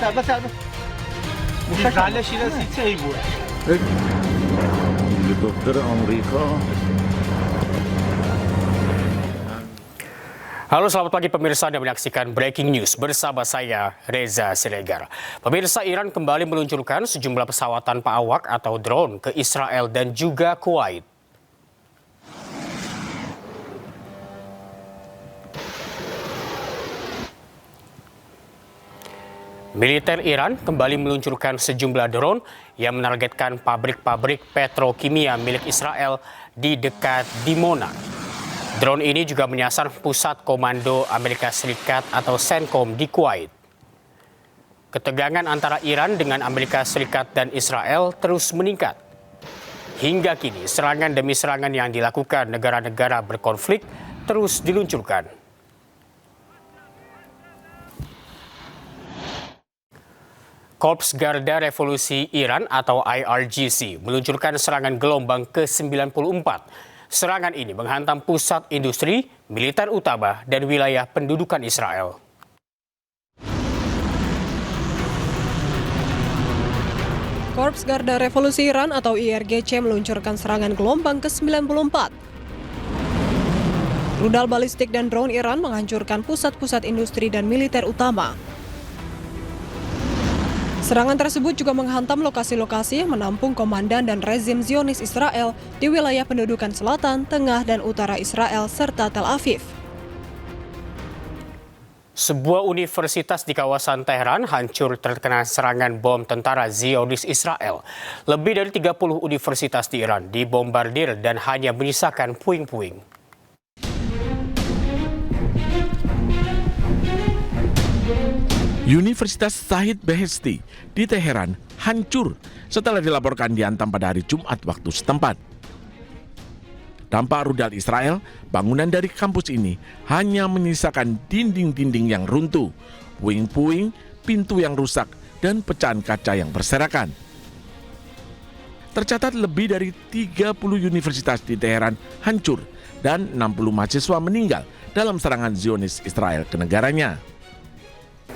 Helikopter Amerika. Halo, selamat pagi pemirsa, Anda menyaksikan Breaking News bersama saya Reza Siregar. Pemirsa, Iran kembali meluncurkan sejumlah pesawat tanpa awak atau drone ke Israel dan juga Kuwait. Militer Iran kembali meluncurkan sejumlah drone yang menargetkan pabrik-pabrik petrokimia milik Israel di dekat Dimona. Drone ini juga menyasar pusat komando Amerika Serikat atau CENTCOM di Kuwait. Ketegangan antara Iran dengan Amerika Serikat dan Israel terus meningkat. Hingga kini serangan demi serangan yang dilakukan negara-negara berkonflik terus diluncurkan. Korps Garda Revolusi Iran atau IRGC meluncurkan serangan gelombang ke-94. Serangan ini menghantam pusat industri, militer utama, dan wilayah pendudukan Israel. Korps Garda Revolusi Iran atau IRGC meluncurkan serangan gelombang ke-94. Rudal balistik dan drone Iran menghancurkan pusat-pusat industri dan militer utama. Serangan tersebut juga menghantam lokasi-lokasi yang menampung komandan dan rezim Zionis Israel di wilayah pendudukan selatan, tengah, dan utara Israel serta Tel Aviv. Sebuah universitas di kawasan Teheran hancur terkena serangan bom tentara Zionis Israel. Lebih dari 30 universitas di Iran dibombardir dan hanya menyisakan puing-puing. Universitas Shahid Beheshti di Teheran hancur setelah dilaporkan dihantam pada hari Jumat waktu setempat. Dampak rudal Israel, bangunan dari kampus ini hanya menyisakan dinding-dinding yang runtuh, puing-puing, pintu yang rusak, dan pecahan kaca yang berserakan. Tercatat lebih dari 30 universitas di Teheran hancur dan 60 mahasiswa meninggal dalam serangan Zionis Israel ke negaranya.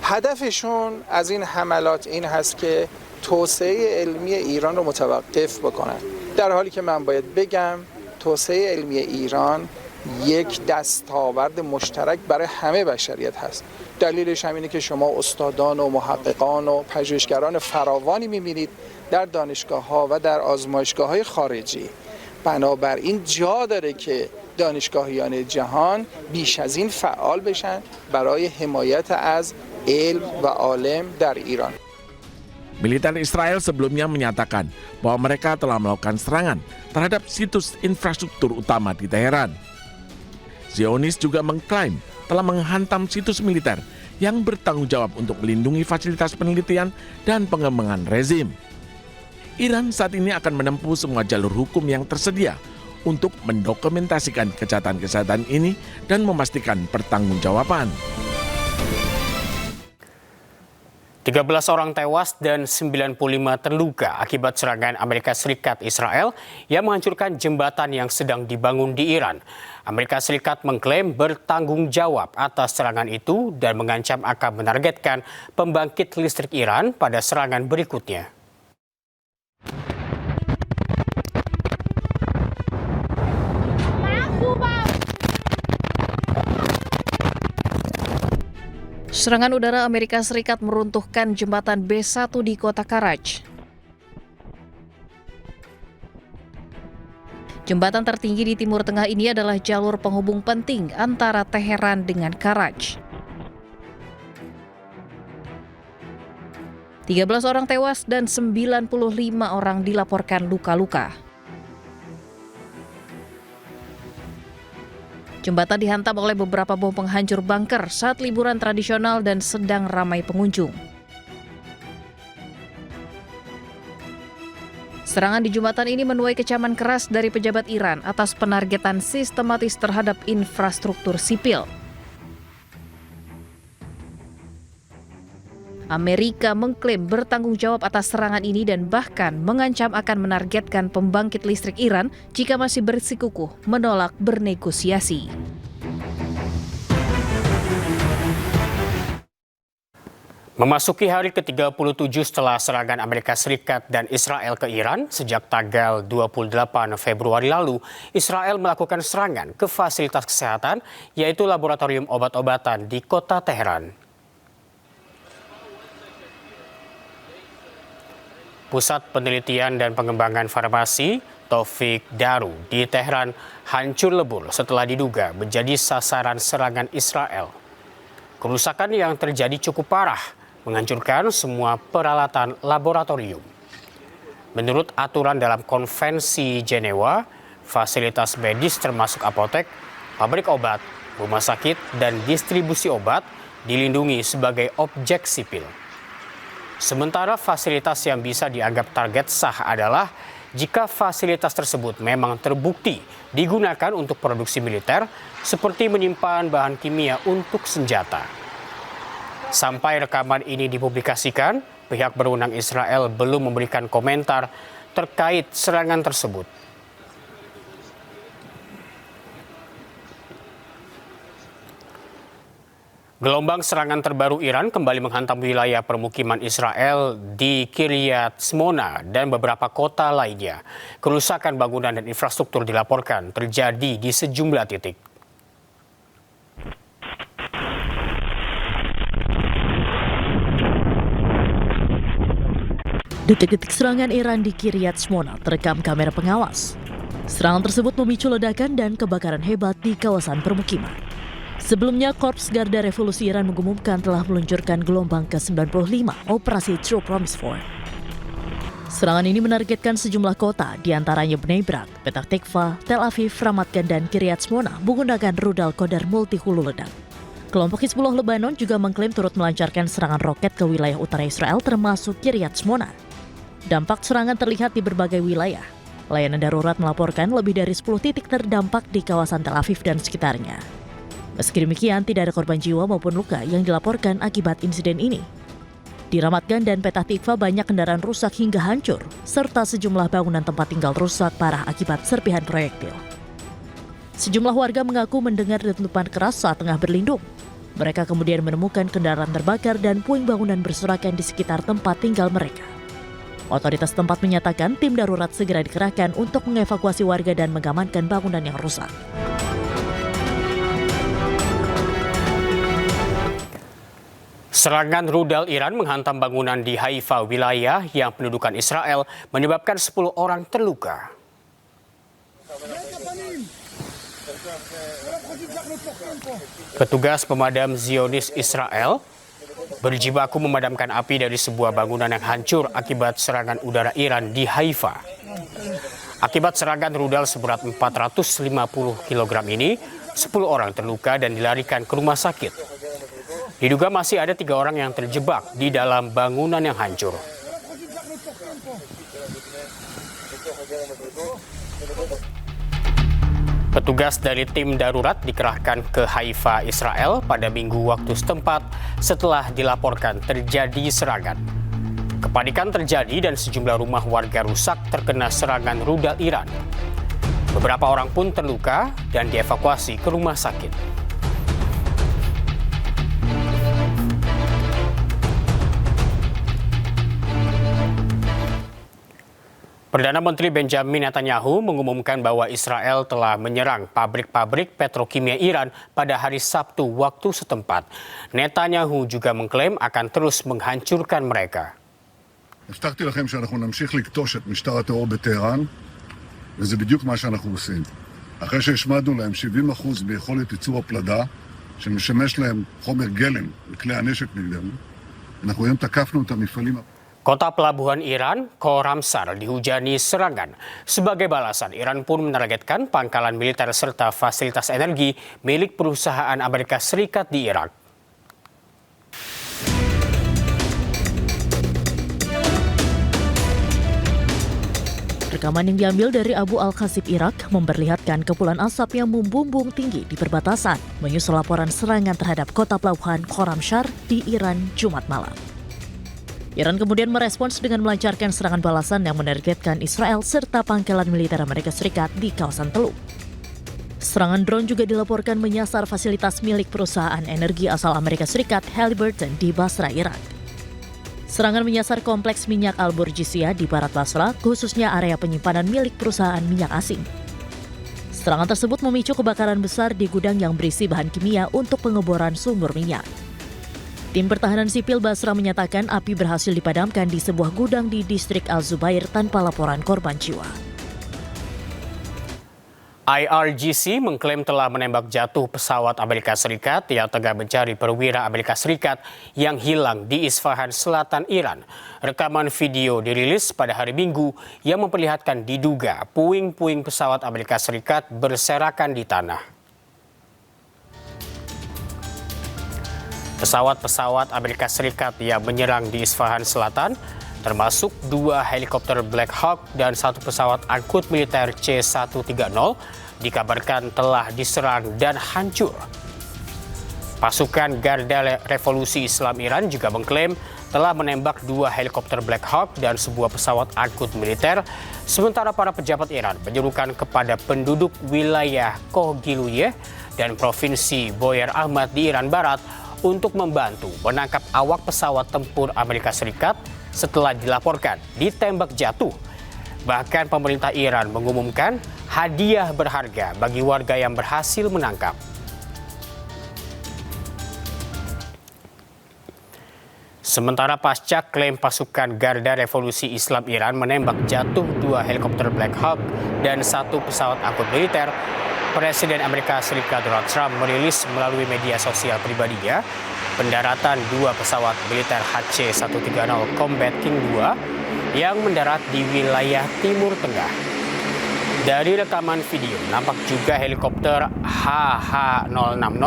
هدفشون از این حملات این هست که توسعه علمی ایران رو متوقف بکنن. در حالی که من باید بگم توسعه علمی ایران یک دستاورد مشترک برای همه بشریت هست. دلیلش همینه که شما استادان و محققان و پژوهشگران فراوانی می‌بینید در دانشگاه‌ها و در آزمایشگاه‌های خارجی. بنابراین جا داره که دانشگاهیان جهان بیش از این فعال بشن برای حمایت از ilm wa alim dari Iran. Militer Israel sebelumnya menyatakan bahwa mereka telah melakukan serangan terhadap situs infrastruktur utama di Teheran. Zionis juga mengklaim telah menghantam situs militer yang bertanggung jawab untuk melindungi fasilitas penelitian dan pengembangan rezim. Iran saat ini akan menempuh semua jalur hukum yang tersedia untuk mendokumentasikan kejahatan-kejahatan ini dan memastikan pertanggungjawaban. 13 orang tewas dan 95 terluka akibat serangan Amerika Serikat Israel yang menghancurkan jembatan yang sedang dibangun di Iran. Amerika Serikat mengklaim bertanggung jawab atas serangan itu dan mengancam akan menargetkan pembangkit listrik Iran pada serangan berikutnya. Serangan udara Amerika Serikat meruntuhkan jembatan B1 di kota Karaj. Jembatan tertinggi di Timur Tengah ini adalah jalur penghubung penting antara Teheran dengan Karaj. 13 orang tewas dan 95 orang dilaporkan luka-luka. Jembatan dihantam oleh beberapa bom penghancur bunker saat liburan tradisional dan sedang ramai pengunjung. Serangan di jembatan ini menuai kecaman keras dari pejabat Iran atas penargetan sistematis terhadap infrastruktur sipil. Amerika mengklaim bertanggung jawab atas serangan ini dan bahkan mengancam akan menargetkan pembangkit listrik Iran jika masih bersikukuh menolak bernegosiasi. Memasuki hari ke-37 setelah serangan Amerika Serikat dan Israel ke Iran, sejak tanggal 28 Februari lalu, Israel melakukan serangan ke fasilitas kesehatan, yaitu laboratorium obat-obatan di kota Teheran. Pusat Penelitian dan Pengembangan Farmasi Taufik Daru di Teheran hancur lebur setelah diduga menjadi sasaran serangan Israel. Kerusakan yang terjadi cukup parah, menghancurkan semua peralatan laboratorium. Menurut aturan dalam Konvensi Jenewa, fasilitas medis termasuk apotek, pabrik obat, rumah sakit, dan distribusi obat dilindungi sebagai objek sipil. Sementara fasilitas yang bisa dianggap target sah adalah jika fasilitas tersebut memang terbukti digunakan untuk produksi militer, seperti menyimpan bahan kimia untuk senjata. Sampai rekaman ini dipublikasikan, pihak berwenang Israel belum memberikan komentar terkait serangan tersebut. Gelombang serangan terbaru Iran kembali menghantam wilayah permukiman Israel di Kiryat Shmona dan beberapa kota lainnya. Kerusakan bangunan dan infrastruktur dilaporkan terjadi di sejumlah titik. Detik-detik serangan Iran di Kiryat Shmona terekam kamera pengawas. Serangan tersebut memicu ledakan dan kebakaran hebat di kawasan permukiman. Sebelumnya, Korps Garda Revolusi Iran mengumumkan telah meluncurkan gelombang ke-95 Operasi True Promise 4. Serangan ini menargetkan sejumlah kota, diantaranya Bnei Brak, Petah Tikva, Tel Aviv, Ramat Gan, dan Kiryat Shmona menggunakan rudal Qadar multi hulu ledak. Kelompok Hizbullah Lebanon juga mengklaim turut melancarkan serangan roket ke wilayah utara Israel termasuk Kiryat Shmona. Dampak serangan terlihat di berbagai wilayah. Layanan darurat melaporkan lebih dari 10 titik terdampak di kawasan Tel Aviv dan sekitarnya. Meski demikian, tidak ada korban jiwa maupun luka yang dilaporkan akibat insiden ini. Di Ramat Gan dan Petah Tikva banyak kendaraan rusak hingga hancur, serta sejumlah bangunan tempat tinggal rusak parah akibat serpihan proyektil. Sejumlah warga mengaku mendengar dentuman keras saat tengah berlindung. Mereka kemudian menemukan kendaraan terbakar dan puing bangunan berserakan di sekitar tempat tinggal mereka. Otoritas tempat menyatakan tim darurat segera dikerahkan untuk mengevakuasi warga dan mengamankan bangunan yang rusak. Serangan rudal Iran menghantam bangunan di Haifa, wilayah yang pendudukan Israel, menyebabkan 10 orang terluka. Petugas pemadam Zionis Israel berjibaku memadamkan api dari sebuah bangunan yang hancur akibat serangan udara Iran di Haifa. Akibat serangan rudal seberat 450 kg ini, 10 orang terluka dan dilarikan ke rumah sakit. Diduga masih ada 3 orang yang terjebak di dalam bangunan yang hancur. Petugas dari tim darurat dikerahkan ke Haifa, Israel pada Minggu waktu setempat setelah dilaporkan terjadi serangan. Kepanikan terjadi dan sejumlah rumah warga rusak terkena serangan rudal Iran. Beberapa orang pun terluka dan dievakuasi ke rumah sakit. Perdana Menteri Benjamin Netanyahu mengumumkan bahwa Israel telah menyerang pabrik-pabrik petrokimia Iran pada hari Sabtu waktu setempat. Netanyahu juga mengklaim akan terus menghancurkan mereka. הבטחתי לכם שאנחנו נמשיך לקטוש את משטר הטרור בטהרן, וזה בדיוק מה שאנחנו עושים. אחרי שהשמדנו להם 70% ביכולת ייצור הפלדה, שמשמש להם חומר גלם לכלי הנשק נגדנו, אנחנו היום תקפנו את המפעלים. Kota pelabuhan Iran, Khorramshahr, dihujani serangan. Sebagai balasan, Iran pun menargetkan pangkalan militer serta fasilitas energi milik perusahaan Amerika Serikat di Irak. Rekaman yang diambil dari Abu Al-Khasib Irak memperlihatkan kepulan asap yang membumbung tinggi di perbatasan, menyusul laporan serangan terhadap kota pelabuhan Khorramshahr di Iran Jumat malam. Iran kemudian merespons dengan melancarkan serangan balasan yang menargetkan Israel serta pangkalan militer Amerika Serikat di kawasan Teluk. Serangan drone juga dilaporkan menyasar fasilitas milik perusahaan energi asal Amerika Serikat Halliburton di Basra, Irak. Serangan menyasar kompleks minyak Al-Burjisiyah di barat Basra, khususnya area penyimpanan milik perusahaan minyak asing. Serangan tersebut memicu kebakaran besar di gudang yang berisi bahan kimia untuk pengeboran sumur minyak. Tim pertahanan sipil Basra menyatakan api berhasil dipadamkan di sebuah gudang di distrik Al-Zubair tanpa laporan korban jiwa. IRGC mengklaim telah menembak jatuh pesawat Amerika Serikat yang tengah mencari perwira Amerika Serikat yang hilang di Isfahan, selatan Iran. Rekaman video dirilis pada hari Minggu yang memperlihatkan diduga puing-puing pesawat Amerika Serikat berserakan di tanah. Pesawat-pesawat Amerika Serikat yang menyerang di Isfahan Selatan, termasuk 2 helikopter Black Hawk dan 1 pesawat angkut militer C-130, dikabarkan telah diserang dan hancur. Pasukan Garda Revolusi Islam Iran juga mengklaim telah menembak 2 helikopter Black Hawk dan sebuah pesawat angkut militer, sementara para pejabat Iran menyerukan kepada penduduk wilayah Kohgiluyeh dan Provinsi Boyer Ahmad di Iran Barat untuk membantu menangkap awak pesawat tempur Amerika Serikat setelah dilaporkan ditembak jatuh. Bahkan pemerintah Iran mengumumkan hadiah berharga bagi warga yang berhasil menangkap. Sementara pasca klaim pasukan Garda Revolusi Islam Iran menembak jatuh 2 helikopter Black Hawk dan 1 pesawat angkut militer, Presiden Amerika Serikat Donald Trump merilis melalui media sosial pribadinya pendaratan 2 pesawat militer HC-130 Combat King II yang mendarat di wilayah Timur Tengah. Dari rekaman video, nampak juga helikopter HH-060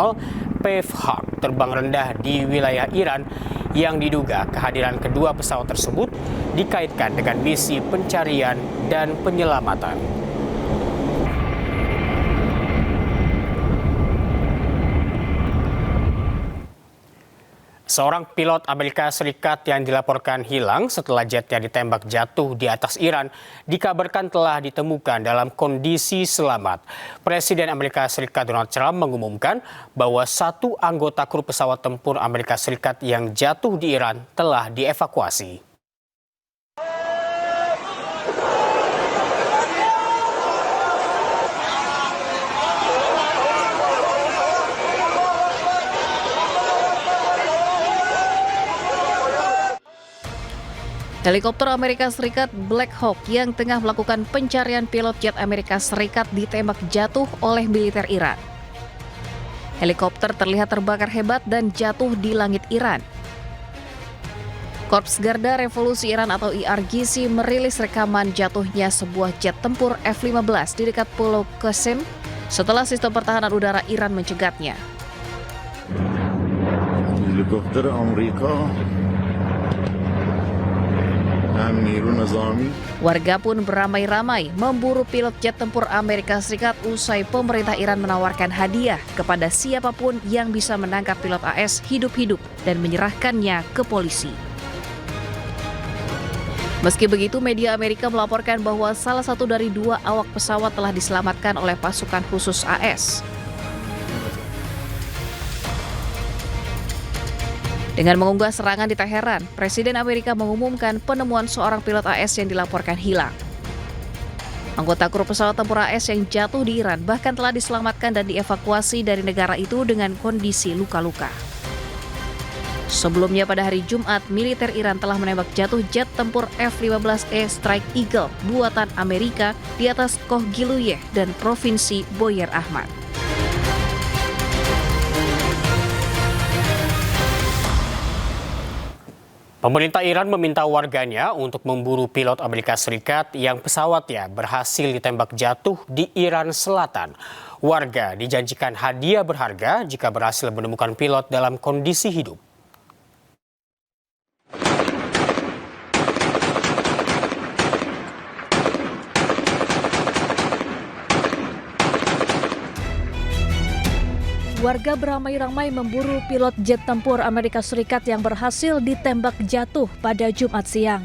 Pave-Hawk terbang rendah di wilayah Iran yang diduga kehadiran kedua pesawat tersebut dikaitkan dengan misi pencarian dan penyelamatan. Seorang pilot Amerika Serikat yang dilaporkan hilang setelah jetnya ditembak jatuh di atas Iran dikabarkan telah ditemukan dalam kondisi selamat. Presiden Amerika Serikat Donald Trump mengumumkan bahwa 1 anggota kru pesawat tempur Amerika Serikat yang jatuh di Iran telah dievakuasi. Helikopter Amerika Serikat Black Hawk yang tengah melakukan pencarian pilot jet Amerika Serikat ditembak jatuh oleh militer Iran. Helikopter terlihat terbakar hebat dan jatuh di langit Iran. Korps Garda Revolusi Iran atau IRGC merilis rekaman jatuhnya sebuah jet tempur F-15 di dekat Pulau Qasem setelah sistem pertahanan udara Iran mencegatnya. Helikopter Amerika. Warga pun beramai-ramai memburu pilot jet tempur Amerika Serikat usai pemerintah Iran menawarkan hadiah kepada siapapun yang bisa menangkap pilot AS hidup-hidup dan menyerahkannya ke polisi. Meski begitu, media Amerika melaporkan bahwa salah satu dari 2 awak pesawat telah diselamatkan oleh pasukan khusus AS. Dengan mengunggah serangan di Teheran, Presiden Amerika mengumumkan penemuan seorang pilot AS yang dilaporkan hilang. Anggota kru pesawat tempur AS yang jatuh di Iran bahkan telah diselamatkan dan dievakuasi dari negara itu dengan kondisi luka-luka. Sebelumnya pada hari Jumat, militer Iran telah menembak jatuh jet tempur F-15E Strike Eagle buatan Amerika di atas Kohgiluyeh dan Provinsi Boyer Ahmad. Pemerintah Iran meminta warganya untuk memburu pilot Amerika Serikat yang pesawatnya berhasil ditembak jatuh di Iran Selatan. Warga dijanjikan hadiah berharga jika berhasil menemukan pilot dalam kondisi hidup. Warga beramai-ramai memburu pilot jet tempur Amerika Serikat yang berhasil ditembak jatuh pada Jumat siang.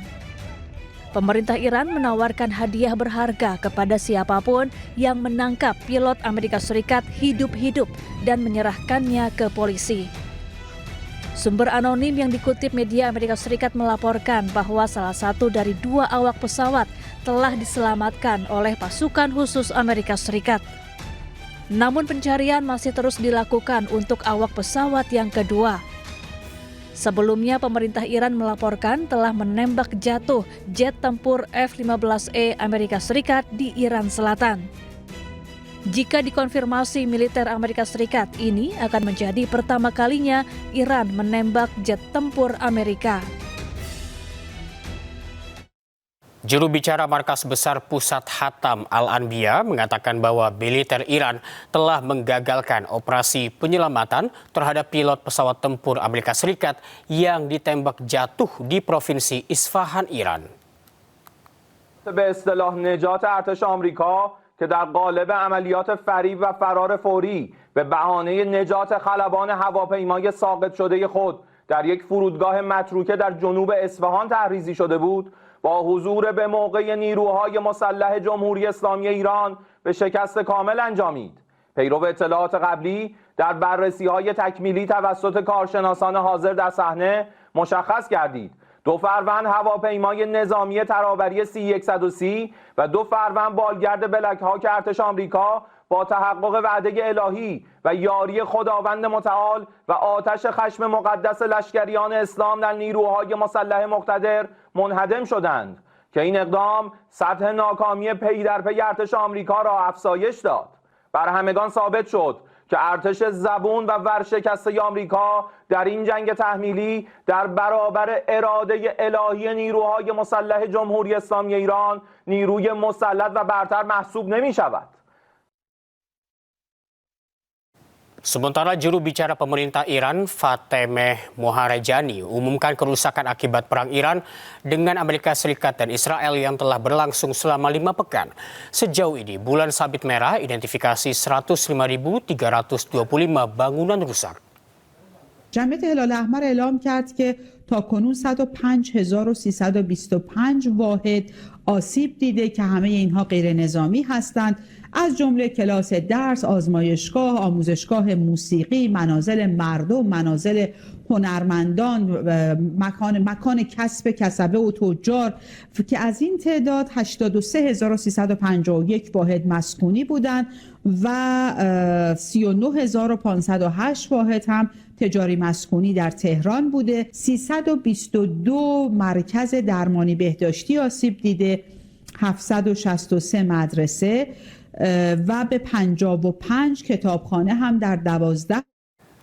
Pemerintah Iran menawarkan hadiah berharga kepada siapapun yang menangkap pilot Amerika Serikat hidup-hidup dan menyerahkannya ke polisi. Sumber anonim yang dikutip media Amerika Serikat melaporkan bahwa salah satu dari 2 awak pesawat telah diselamatkan oleh pasukan khusus Amerika Serikat. Namun pencarian masih terus dilakukan untuk awak pesawat yang kedua. Sebelumnya pemerintah Iran melaporkan telah menembak jatuh jet tempur F-15E Amerika Serikat di Iran Selatan. Jika dikonfirmasi militer Amerika Serikat, ini akan menjadi pertama kalinya Iran menembak jet tempur Amerika. Juru bicara Markas Besar Pusat Hatam Al-Anbiya mengatakan bahwa militer Iran telah menggagalkan operasi penyelamatan terhadap pilot pesawat tempur Amerika Serikat yang ditembak jatuh di provinsi Isfahan, Iran. به اصطلاح نجات ارتش آمریکا که در قالب عملیات فریب و فرار فوری به بهانه نجات خلبان هواپیمای ساقط شده خود در یک فرودگاه متروکه در جنوب اصفهان تحریزی شده بود، با حضور به موقع نیروهای مسلح جمهوری اسلامی ایران به شکست کامل انجامید. پیرو اطلاعات قبلی در بررسی‌های تکمیلی توسط کارشناسان حاضر در صحنه مشخص گردید 2 فروند هواپیمای نظامی ترابری C-130 و 2 فروند بالگرد بلک هاک ارتش آمریکا با تحقق وعده الهی و یاری خداوند متعال و آتش خشم مقدس لشکریان اسلام در نیروهای مسلح مقتدر منهدم شدند که این اقدام سطح ناکامی پی در پی ارتش آمریکا را افزایش داد. بر همگان ثابت شد که ارتش زبون و ورشکسته آمریکا در این جنگ تحمیلی در برابر اراده الهی نیروهای مسلح جمهوری اسلامی ایران نیروی مسلط و برتر محسوب نمی شود. Sementara juru bicara pemerintah Iran, Fatemeh Moharajani, umumkan kerusakan akibat perang Iran dengan Amerika Serikat dan Israel yang telah berlangsung selama 5 pekan. Sejauh ini, bulan sabit merah identifikasi 105.325 bangunan rusak. جمعیت هلال احمر اعلام کرد که تاکنون 105,325 واحد آسیب دیده که همه اینها غیر نظامی هستند، از جمله کلاس درس، آزمایشگاه، آموزشگاه موسیقی، منازل مردم، منازل هنرمندان، مکان کسب کسبه و تجار که از این تعداد 83,351 واحد مسکونی بودند و 39,508 واحد هم تجاری مسکونی در تهران بوده. 322 مرکز درمانی بهداشتی آسیب دیده، 763 مدرسه و به 55 کتابخانه هم در 12